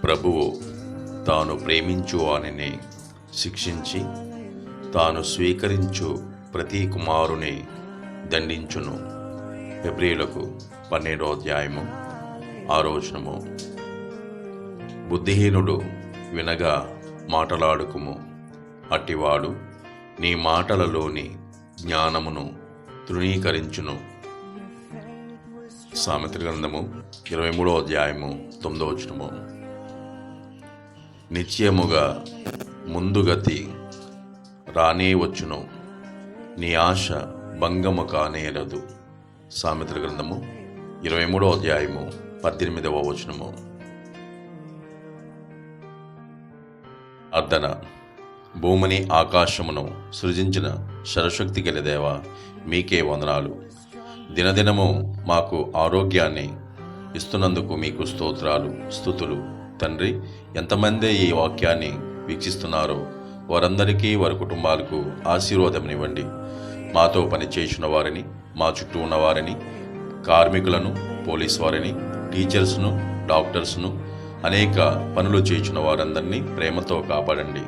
ప్రభువు తాను ప్రేమించు వానిని శిక్షించి తాను స్వీకరించు ప్రతి కుమారుని దండించును. హెబ్రీయులకు 12వ అధ్యాయము 6వ వచనము. బుద్ధిహీనుడు వినగా మాటలాడుకుము, అట్టివాడు నీ మాటలలోని జ్ఞానమును తృణీకరించును. సామెతల గ్రంథము 23వ అధ్యాయము 9వ వచనము. నిశ్చయముగా ముందుగతి రానే వచ్చును, నీ ఆశ భంగము కానేరదు. సామెతల గ్రంథము 23వ అధ్యాయము 18వ వచనము. అర్ధన. భూమిని ఆకాశమును సృజించిన సర్వశక్తి గల దేవా, మీకే వందనాలు. దినదినము మాకు ఆరోగ్యాన్ని ఇస్తున్నందుకు మీకు స్తోత్రాలు, స్తుతులు. తండ్రి, ఎంతమంది ఈ వాక్యాన్ని వీక్షిస్తున్నారో వారందరికీ, వారి కుటుంబాలకు ఆశీర్వాదమునివ్వండి. మాతో పనిచేసిన వారిని, మా చుట్టూ ఉన్నవారిని, కార్మికులను, పోలీస్ వారిని, టీచర్స్ను, డాక్టర్స్ను, అనేక పనులు చేసిన వారందరినీ ప్రేమతో కాపాడండి.